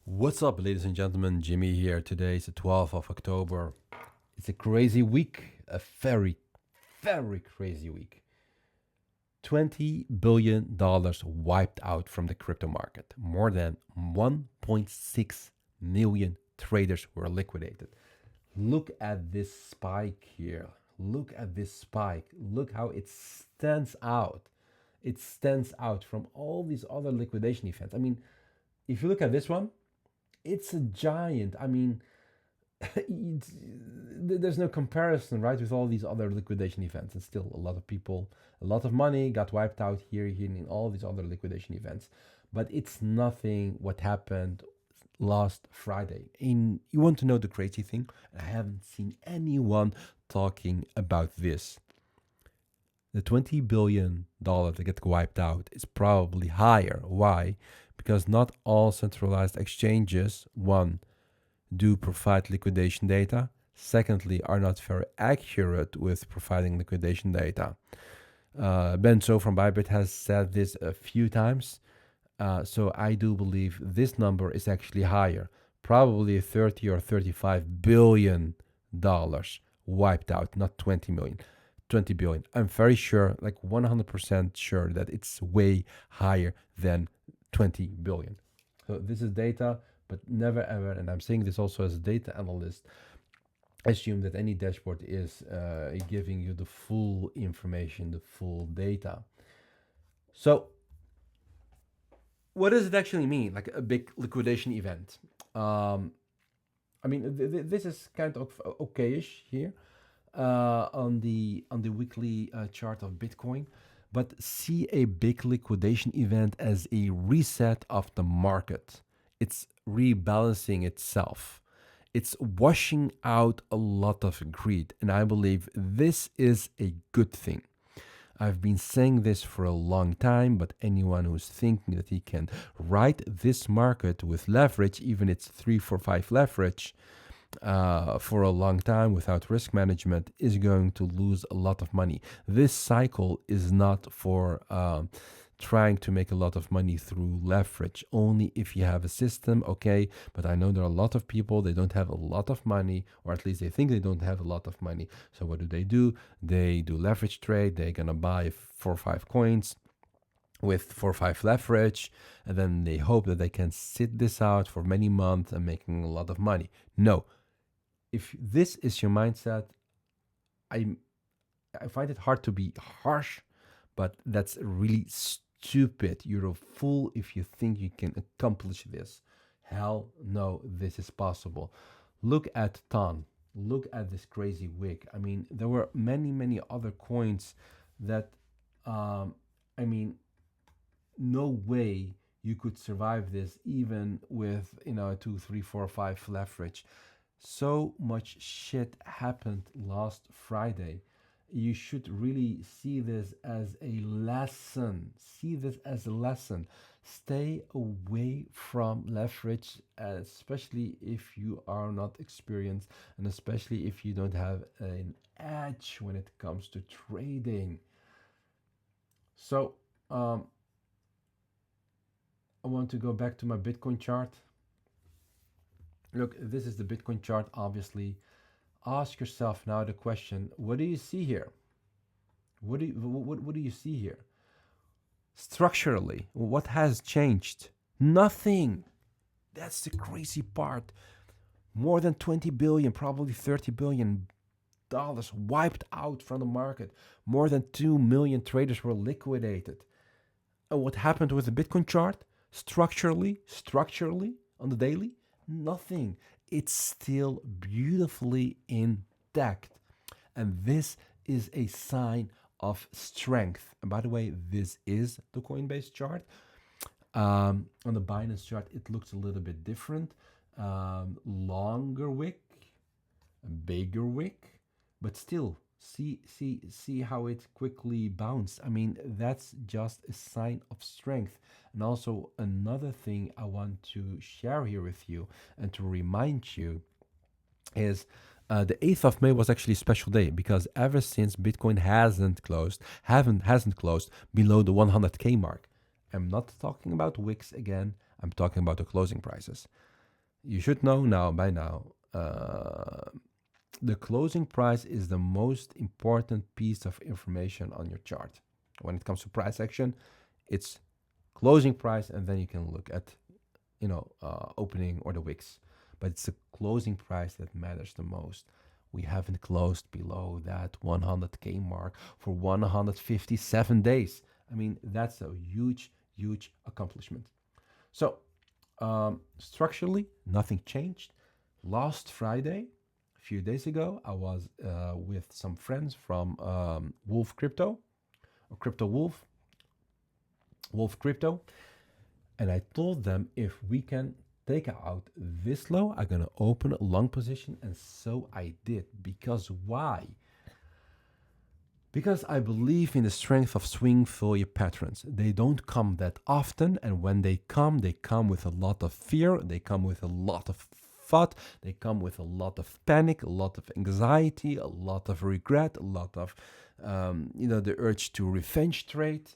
What's up, ladies and gentlemen? Jimmy here. Today is the 12th of October. It's a crazy week, a very, very crazy week. $20 billion wiped out from the crypto market. More than 1.6 million traders were liquidated. Look at this spike here. Look at this spike. Look how it stands out. It stands out from all these other liquidation events. I mean, if you look at this one, it's a giant. I mean, there's no comparison, right, with all these other liquidation events. And still, a lot of people, a lot of money got wiped out here, in all these other liquidation events. But it's nothing what happened last Friday. And you want to know the crazy thing? I haven't seen anyone talking about this. The $20 billion that get wiped out is probably higher. Why? Because not all centralized exchanges, one, do provide liquidation data. Secondly, are not very accurate with providing liquidation data. Benzo from Bybit has said this a few times. So I do believe this number is actually higher. Probably 30 or $35 billion wiped out, not 20 million. 20 billion. I'm very sure, like 100% sure that it's way higher than 20 billion. So this is data, but never ever, and I'm saying this also as a data analyst, assume that any dashboard is giving you the full information, the full data. So what does it actually mean, like a big liquidation event? I mean, this is kind of okayish here on the weekly chart of Bitcoin, but see a big liquidation event as a reset of the market. It's rebalancing itself. It's washing out a lot of greed, and I believe this is a good thing. I've been saying this for a long time, but anyone who's thinking that he can ride this market with leverage, even it's 3, 4, 5 leverage, for a long time without risk management, is going to lose a lot of money. This cycle is not for trying to make a lot of money through leverage. Only if you have a system, okay. But I know there are a lot of people, they don't have a lot of money, or at least they think they don't have a lot of money. So what do? They do leverage trade. They're gonna buy 4 or 5 coins with 4 or 5 leverage, and then they hope that they can sit this out for many months and making a lot of money. No. If this is your mindset, I find it hard to be harsh, but that's really stupid. You're a fool if you think you can accomplish this. Hell no, this is possible. Look at Ton. Look at this crazy wick. I mean, there were many other coins that, I mean, no way you could survive this even with 2, 3, 4, 5 leverage. So much shit happened last Friday. You should really see this as a lesson. See this as a lesson. Stay away from leverage, especially if you are not experienced and especially if you don't have an edge when it comes to trading. So I want to go back to my Bitcoin chart. Look, this is the Bitcoin chart, obviously. Ask yourself now the question, what do you see here? What do you see here? Structurally, what has changed? Nothing. That's the crazy part. More than 20 billion, probably 30 billion dollars wiped out from the market. More than 2 million traders were liquidated. And what happened with the Bitcoin chart? Structurally, on the daily, nothing. It's still beautifully intact. And this is a sign of strength. And by the way, this is the Coinbase chart. On the Binance chart, it looks a little bit different. Longer wick, bigger wick, but still, see how it quickly bounced. I mean, that's just a sign of strength. And also another thing I want to share here with you and to remind you is the 8th of May was actually a special day because ever since Bitcoin hasn't closed below the 100K mark. I'm not talking about wicks again. I'm talking about the closing prices. you should know now by now. The closing price is the most important piece of information on your chart. When it comes to price action, it's closing price, and then you can look at, opening or the wicks. But it's the closing price that matters the most. We haven't closed below that 100K mark for 157 days. I mean, that's a huge, huge accomplishment. So, structurally, nothing changed. Last Friday, a few days ago, I was with some friends from Wolf Crypto, or Crypto Wolf, Wolf Crypto, and I told them if we can take out this low, I'm gonna open a long position, and so I did. Because why? Because I believe in the strength of swing failure patterns. They don't come that often, and when they come with a lot of fear, they come with a lot of thought, they come with a lot of panic, a lot of anxiety, a lot of regret, a lot of, the urge to revenge trade.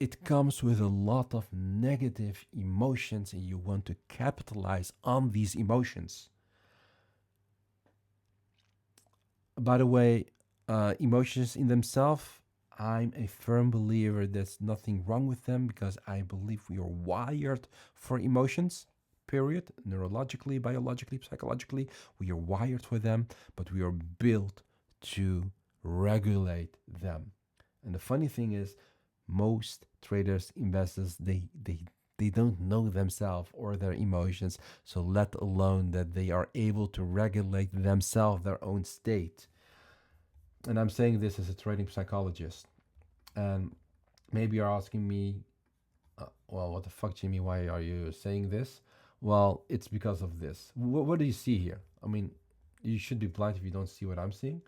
It comes with a lot of negative emotions, and you want to capitalize on these emotions. By the way, emotions in themselves, I'm a firm believer there's nothing wrong with them, because I believe we are wired for emotions, period. Neurologically, biologically, psychologically, we are wired for them, but we are built to regulate them. And the funny thing is, most traders, investors, they don't know themselves or their emotions, so let alone that they are able to regulate themselves, their own state. And I'm saying this as a trading psychologist. And maybe you're asking me, well, what the fuck, Jimmy? Why are you saying this? Well, it's because of this. What do you see here? I mean, you should be blind if you don't see what I'm seeing.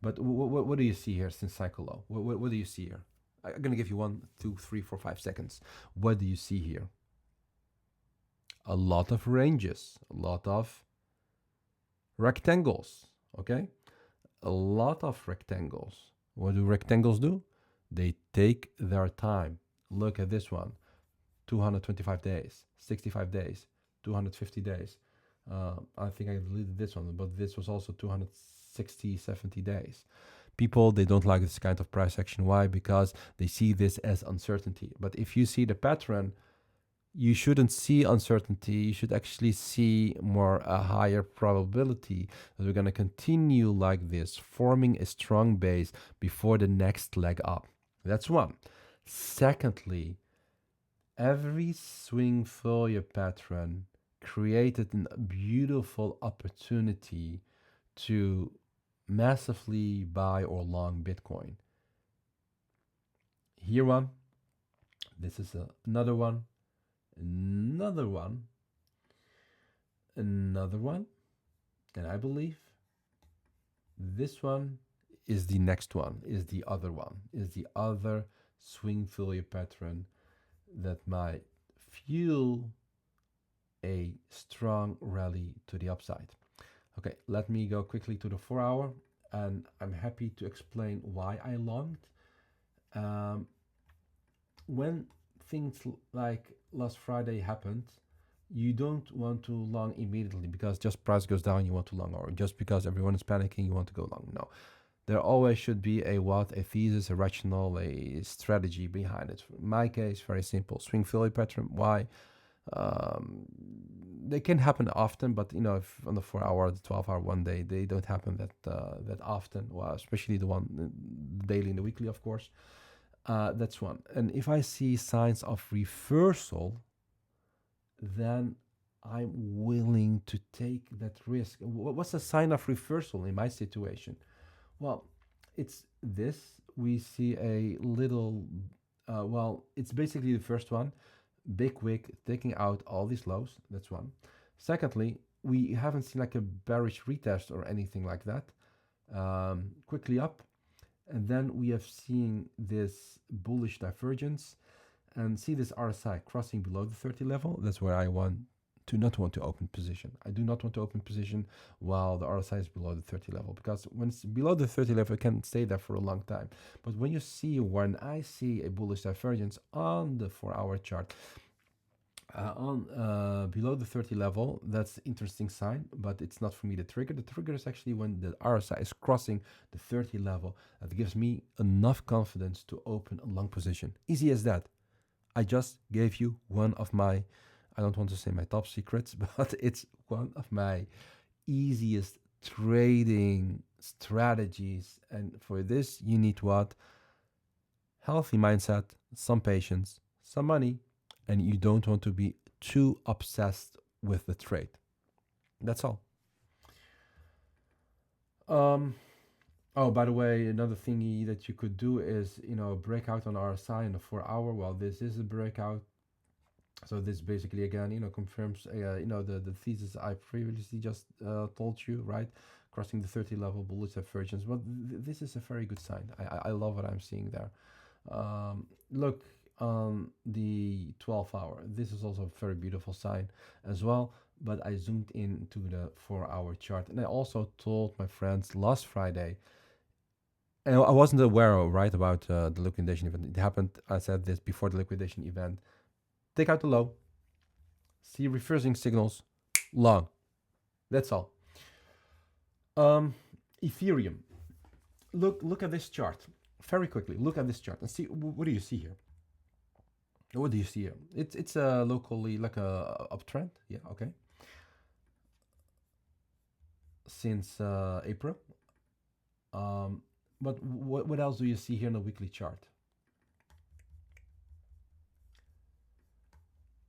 But what do you see here since cycle low? What do you see here? I'm going to give you 1, 2, 3, 4, 5 seconds. What do you see here? A lot of ranges, a lot of rectangles, okay? A lot of rectangles. What do rectangles do? They take their time. Look at this one. 225 days, 65 days, 250 days. I think I deleted this one, but this was also 260, 70 days. People, they don't like this kind of price action. Why? Because they see this as uncertainty. But if you see the pattern, you shouldn't see uncertainty. You should actually see more a higher probability that we're going to continue like this, forming a strong base before the next leg up. That's one. Secondly, every swing failure pattern created a beautiful opportunity to massively buy or long Bitcoin. Here one, this is another one, another one, another one, and I believe this one is the next one, is the other one, is the other swing failure pattern that might fuel a strong rally to the upside. Okay, let me go quickly to the 4 hour, and I'm happy to explain why I longed. When things like last Friday happened, you don't want to long immediately because just price goes down, you want to long, or just because everyone is panicking, you want to go long. No, there always should be a thesis, a rationale, a strategy behind it. In my case, very simple, swing failure pattern. Why? They can happen often, but if on the 4 hour, the 12 hour, one day, they don't happen that often. Well, especially the one daily and the weekly, of course. That's one. And if I see signs of reversal, then I'm willing to take that risk. What's a sign of reversal in my situation? Well, it's this. We see a little, it's basically the first one. Big wick taking out all these lows. That's one. Secondly, we haven't seen like a bearish retest or anything like that. Quickly up. And then we have seen this bullish divergence and see this RSI crossing below the 30 level. That's where I not want to open position. I do not want to open position while the RSI is below the 30 level, because when it's below the 30 level, it can stay there for a long time. But when I see a bullish divergence on the 4 hour chart, On below the 30 level, that's interesting sign, but it's not for me the trigger. The trigger is actually when the RSI is crossing the 30 level. That gives me enough confidence to open a long position. Easy as that. I just gave you one of my, I don't want to say my top secrets, but it's one of my easiest trading strategies. And for this, you need what? Healthy mindset, some patience, some money, and you don't want to be too obsessed with the trade. That's all. Um, oh, by the way, another thingy that you could do is, breakout on RSI in a 4 hour. Well, this is a breakout. So this basically, again, confirms, the thesis I previously just told you, right? Crossing the 30 level bullish divergence. But this is a very good sign. I love what I'm seeing there. Look on the 12 hour. This is also a very beautiful sign as well. But I zoomed into the 4 hour chart. And I also told my friends last Friday, and I wasn't aware, right, about the liquidation event. It happened, I said this before the liquidation event. Take out the low, see reversing signals, long. That's all. Ethereum. Look at this chart very quickly. Look at this chart and see what do you see here. What do you see here? It's locally like a uptrend. Yeah, okay. Since April. But what else do you see here in the weekly chart?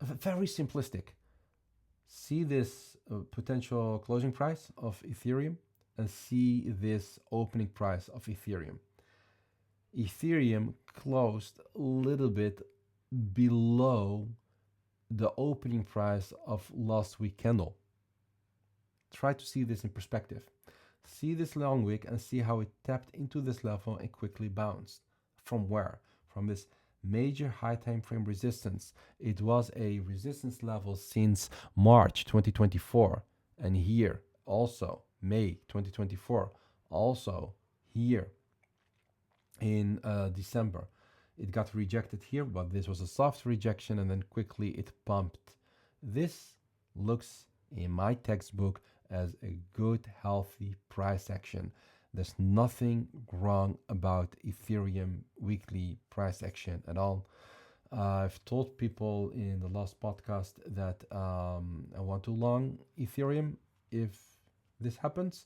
Very simplistic. See this potential closing price of Ethereum and see this opening price of Ethereum. Ethereum closed a little bit below the opening price of last week candle. Try to see this in perspective. See this long wick and see how it tapped into this level and quickly bounced. From where? From this major high time frame resistance. It was a resistance level since March 2024, and here also May 2024, also here in December. It got rejected here, but this was a soft rejection, and then quickly it pumped. This looks in my textbook as a good, healthy price action. There's nothing wrong about Ethereum weekly price action at all. I've told people in the last podcast that I want to long Ethereum if this happens.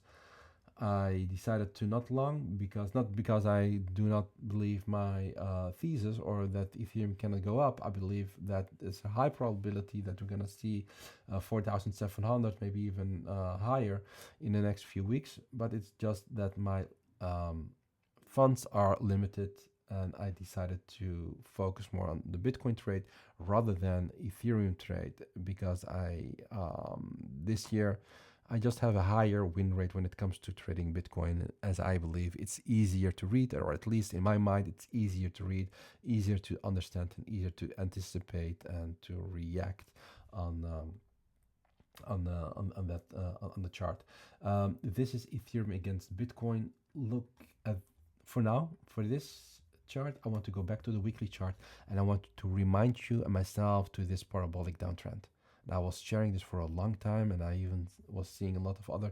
I decided to not long not because I do not believe my thesis or that Ethereum cannot go up. I believe that it's a high probability that we're gonna see 4,700, maybe even higher in the next few weeks. But it's just that my funds are limited, and I decided to focus more on the Bitcoin trade rather than Ethereum trade because I this year I just have a higher win rate when it comes to trading Bitcoin, as I believe it's easier to read, or at least in my mind, it's easier to read, easier to understand, and easier to anticipate and to react on on the chart. This is Ethereum against Bitcoin. Look at for now for this chart. I want to go back to the weekly chart, and I want to remind you and myself to this parabolic downtrend. And I was sharing this for a long time, and I even was seeing a lot of other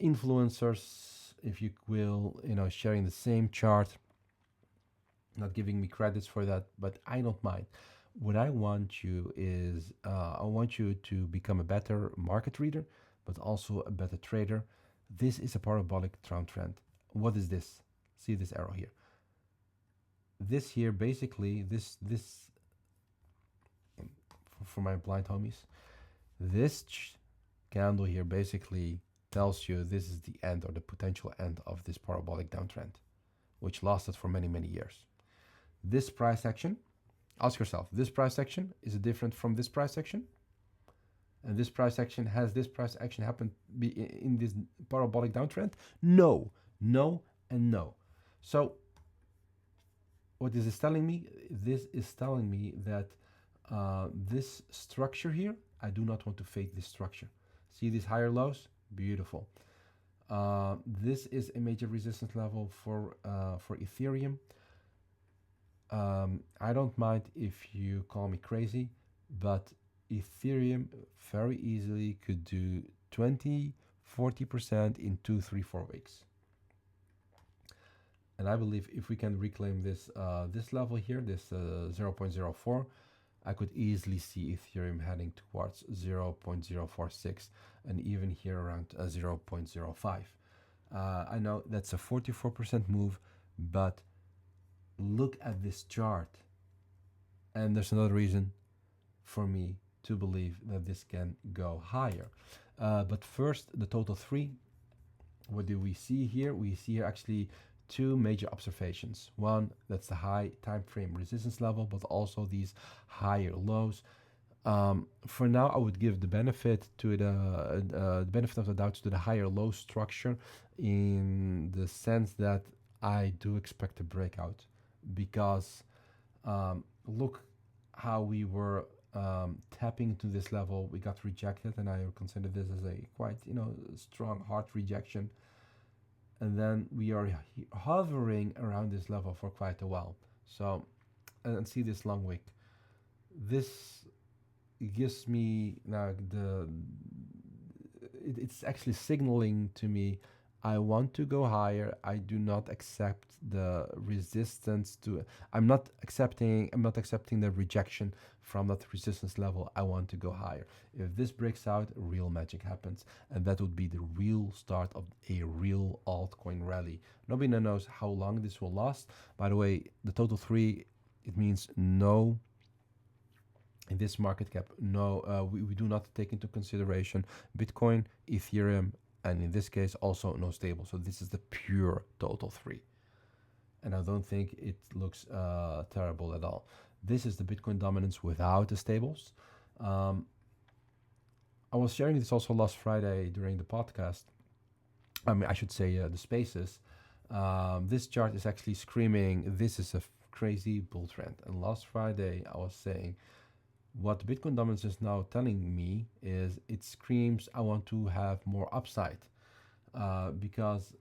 influencers, if you will, sharing the same chart, not giving me credits for that, but I don't mind. What I want you is, I want you to become a better market reader, but also a better trader. This is a parabolic downtrend. What is this? See this arrow here. This here, basically, this for my blind homies. This candle here basically tells you this is the end or the potential end of this parabolic downtrend, which lasted for many, many years. This price action, ask yourself, this price action, is it different from this price action? And this price action, has this price action happened in this parabolic downtrend? No, no, and no. So what is this telling me? This is telling me that this structure here, I do not want to fade this structure. See these higher lows? Beautiful. This is a major resistance level for Ethereum. I don't mind if you call me crazy, but Ethereum very easily could do 20, 40% in 2, 3, 4 weeks. And I believe if we can reclaim this level here, this 0.04, I could easily see Ethereum heading towards 0.046 and even here around 0.05. I know that's a 44% move, but look at this chart. And there's another reason for me to believe that this can go higher. But first, the total 3. What do we see here? We see here actually two major observations. One, that's the high time frame resistance level, but also these higher lows. For now, I would give the benefit to the benefit of the doubt to the higher low structure, in the sense that I do expect a breakout, because look how we were tapping into this level. We got rejected, and I consider this as a quite strong hard rejection. And then we are hovering around this level for quite a while. So, and see this long wick. This gives me now it's actually signaling to me I want to go higher. I do not accept the resistance to I'm not accepting the rejection from that resistance level. I want to go higher. If this breaks out, real magic happens, and that would be the real start of a real altcoin rally. Nobody knows how long this will last. By the way, the total 3, it means no. In this market cap, no, we do not take into consideration Bitcoin, Ethereum, and in this case also no stable. So this is the pure total 3, and I don't think it looks terrible at all. This is the Bitcoin dominance without the stables. I was sharing this also last Friday during the podcast. I mean, I should say the spaces. This chart is actually screaming, this is a crazy bull trend. And last Friday I was saying, what Bitcoin dominance is now telling me is it screams, I want to have more upside, because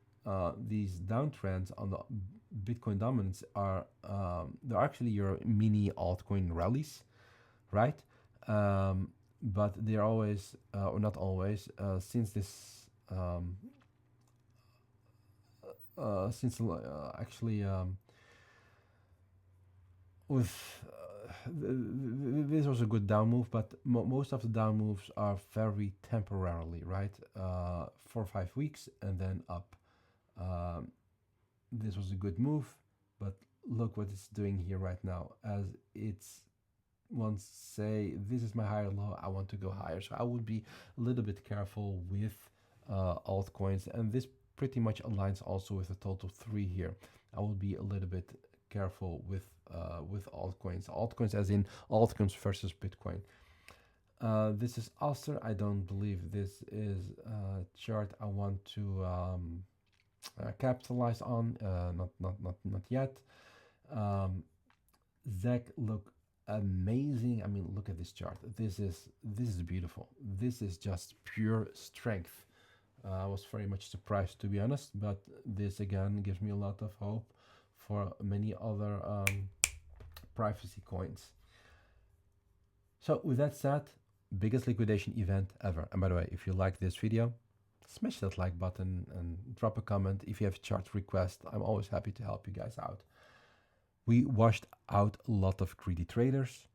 these downtrends on the Bitcoin dominance are they're actually your mini altcoin rallies, right? But they're always, or not always, since this actually with this was a good down move, but most of the down moves are very temporarily, right? 4 or 5 weeks and then up. This was a good move, but look what it's doing here right now, as it's once say this is my higher low, I want to go higher. So I would be a little bit careful with altcoins, and this pretty much aligns also with the total 3 here. I will be a little bit careful with altcoins as in altcoins versus Bitcoin. This is Ulster. I don't believe this is a chart I want to capitalize on. Not yet. Zach, look amazing. I mean, look at this chart. This is beautiful. This is just pure strength. I was very much surprised, to be honest, but this again gives me a lot of hope for many other privacy coins. So with that said, biggest liquidation event ever. And by the way, if you like this video, smash that like button and drop a comment. If you have chart requests, I'm always happy to help you guys out. We washed out a lot of greedy traders.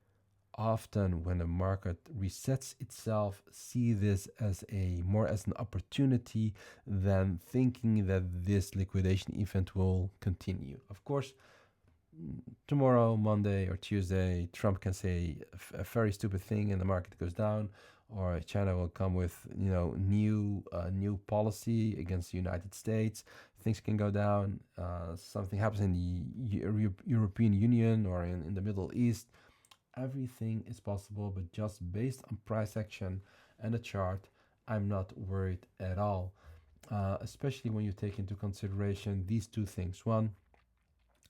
Often when the market resets itself, see this as more as an opportunity than thinking that this liquidation event will continue. Of course, tomorrow, Monday or Tuesday, Trump can say a very stupid thing and the market goes down, or China will come with new policy against the United States. Things can go down. Something happens in the European Union or in the Middle East. Everything is possible, but just based on price action and a chart, I'm not worried at all, especially when you take into consideration these two things. One,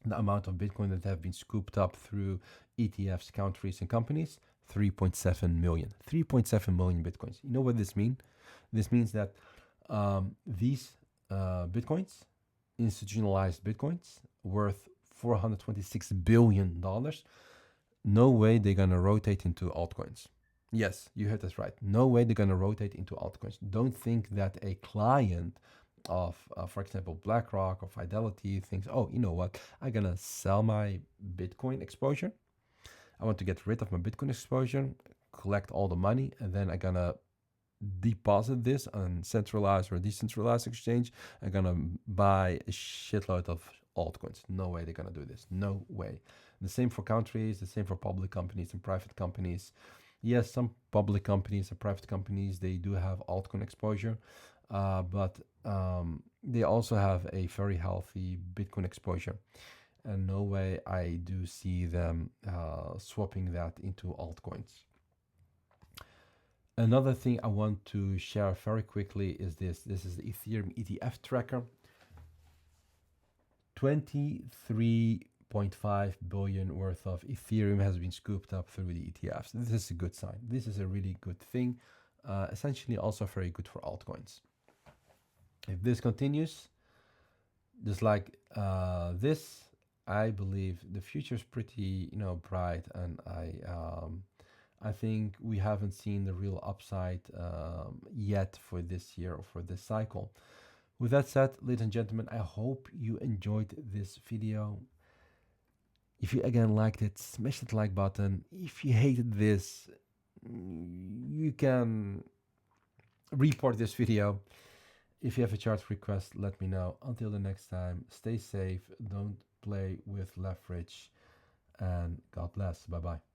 the amount of Bitcoin that have been scooped up through ETFs, countries, and companies, 3.7 million. 3.7 million Bitcoins. You know what this means? This means that these Bitcoins, institutionalized Bitcoins, worth $426 billion, no way they're going to rotate into altcoins. Yes, you heard us right. No way they're gonna rotate into altcoins. Don't think that a client of, for example, BlackRock or Fidelity thinks, oh, you know what? I'm gonna sell my Bitcoin exposure. I want to get rid of my Bitcoin exposure, collect all the money, and then I'm gonna deposit this on centralized or decentralized exchange. I'm gonna buy a shitload of altcoins. No way they're gonna do this. No way. The same for countries, the same for public companies and private companies. Yes, some public companies and private companies, they do have altcoin exposure, but they also have a very healthy Bitcoin exposure. And no way I do see them swapping that into altcoins. Another thing I want to share very quickly is this. This is the Ethereum ETF tracker. 23.5 billion worth of Ethereum has been scooped up through the ETFs. This is a good sign. This is a really good thing. Essentially also very good for altcoins. If this continues, just like this, I believe the future is pretty, bright, and I think we haven't seen the real upside yet for this year or for this cycle. With that said, ladies and gentlemen, I hope you enjoyed this video. If you again liked it, smash that like button. If you hated this, you can report this video. If you have a chart request, let me know. Until the next time, stay safe, don't play with leverage, and God bless. Bye bye.